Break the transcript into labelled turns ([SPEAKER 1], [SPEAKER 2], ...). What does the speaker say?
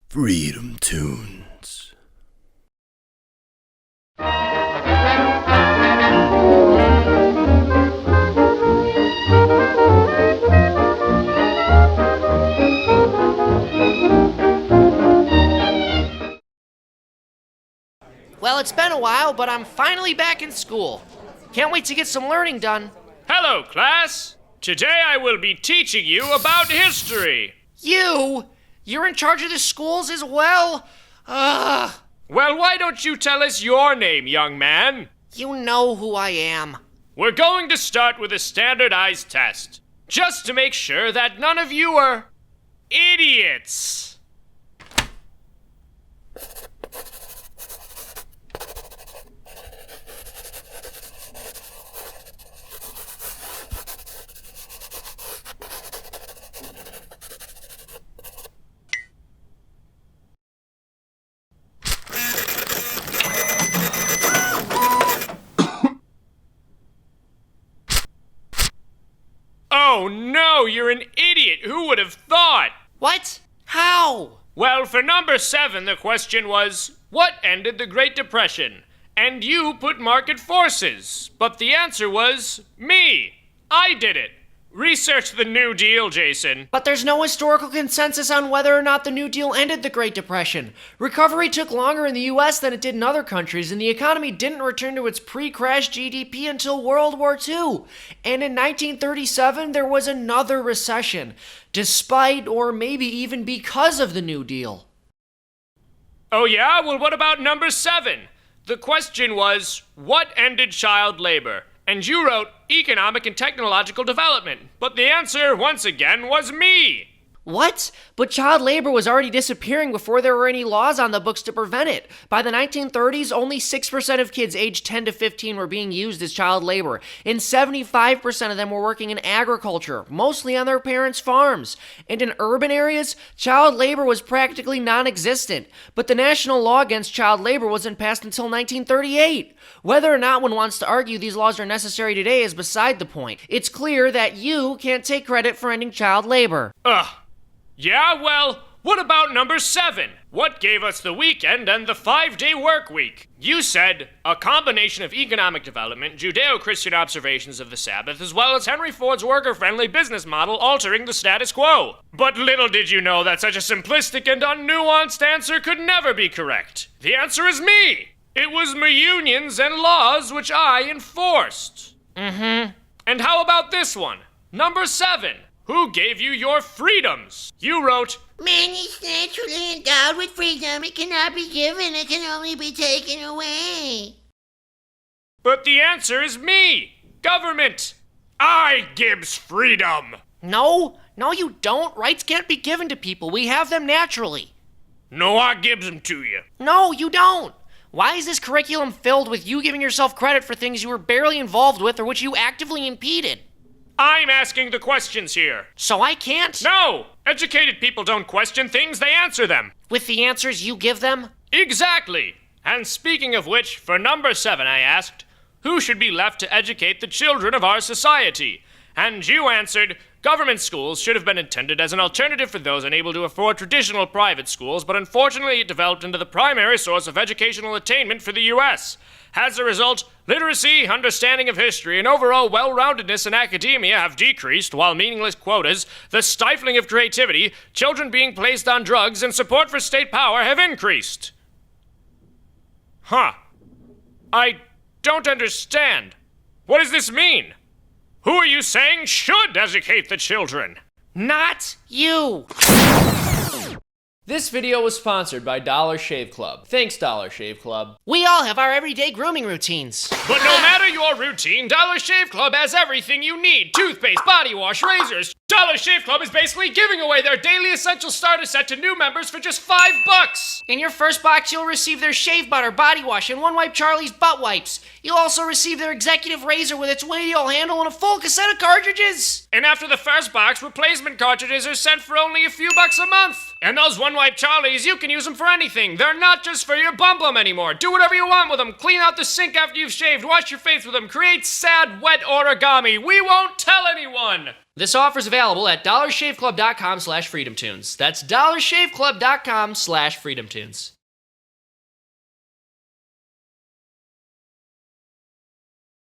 [SPEAKER 1] Freedom Tunes.
[SPEAKER 2] Well, it's been a while, but I'm finally back in school. Can't wait to get some learning done.
[SPEAKER 3] Hello, class. Today I will be teaching you about history.
[SPEAKER 2] You're in charge of the schools as well? Ugh.
[SPEAKER 3] Well, why don't you tell us your name, young man?
[SPEAKER 2] You know who I am.
[SPEAKER 3] We're going to start with a standardized test, just to make sure that none of you are idiots. Oh no, you're an idiot. Who would have thought?
[SPEAKER 2] What? How?
[SPEAKER 3] Well, for number 7, the question was, what ended the Great Depression? And you put market forces. But the answer was, me. I did it. Research the New Deal, Jason.
[SPEAKER 2] But there's no historical consensus on whether or not the New Deal ended the Great Depression. Recovery took longer in the US than it did in other countries, and the economy didn't return to its pre-crash GDP until World War II. And in 1937, there was another recession, despite or maybe even because of the New Deal.
[SPEAKER 3] Oh yeah? Well, what about number 7? The question was, what ended child labor? And you wrote economic and technological development. But the answer, once again, was me.
[SPEAKER 2] What? But child labor was already disappearing before there were any laws on the books to prevent it. By the 1930s, only 6% of kids aged 10 to 15 were being used as child labor, and 75% of them were working in agriculture, mostly on their parents' farms. And in urban areas, child labor was practically non-existent. But the national law against child labor wasn't passed until 1938. Whether or not one wants to argue these laws are necessary today is beside the point. It's clear that you can't take credit for ending child labor.
[SPEAKER 3] Ugh. Yeah, well, what about number 7? What gave us the weekend and the 5-day work week? You said, a combination of economic development, Judeo-Christian observations of the Sabbath, as well as Henry Ford's worker-friendly business model altering the status quo. But little did you know that such a simplistic and unnuanced answer could never be correct. The answer is me! It was my unions and laws which I enforced. And how about this one? Number 7. Who gave you your freedoms? You wrote,
[SPEAKER 4] Man is naturally endowed with freedom. It cannot be given, it can only be taken away.
[SPEAKER 3] but the answer is me, government. I gives freedom.
[SPEAKER 2] No, you don't. Rights can't be given to people. We have them naturally.
[SPEAKER 3] No, I gives them to you.
[SPEAKER 2] No, you don't. Why is this curriculum filled with you giving yourself credit for things you were barely involved with or which you actively impeded?
[SPEAKER 3] I'm asking the questions here.
[SPEAKER 2] So I can't?
[SPEAKER 3] No! Educated people don't question things, they answer them.
[SPEAKER 2] With the answers you give them?
[SPEAKER 3] Exactly! And speaking of which, for number 7 I asked, who should be left to educate the children of our society? And you answered, government schools should have been intended as an alternative for those unable to afford traditional private schools, but unfortunately it developed into the primary source of educational attainment for the U.S. As a result, literacy, understanding of history, and overall well-roundedness in academia have decreased, while meaningless quotas, the stifling of creativity, children being placed on drugs, and support for state power have increased. Huh. I don't understand. What does this mean? Who are you saying should educate the children?
[SPEAKER 2] Not you!
[SPEAKER 5] This video was sponsored by Dollar Shave Club. Thanks, Dollar Shave Club.
[SPEAKER 2] We all have our everyday grooming routines.
[SPEAKER 3] But no matter your routine, Dollar Shave Club has everything you need. Toothpaste, body wash, razors. Dollar Shave Club is basically giving away their daily essential starter set to new members for just $5.
[SPEAKER 2] In your first box, you'll receive their shave butter, body wash, and One Wipe Charlie's butt wipes. You'll also receive their executive razor with its radial handle and a full cassette of cartridges.
[SPEAKER 3] And after the first box, replacement cartridges are sent for only a few bucks a month. And those one-wipe Charlies, you can use them for anything. They're not just for your bum anymore. Do whatever you want with them. Clean out the sink after you've shaved. Wash your face with them. Create sad, wet origami. We won't tell anyone.
[SPEAKER 2] This offer is available at dollarshaveclub.com/freedomtunes. That's dollarshaveclub.com/freedomtunes.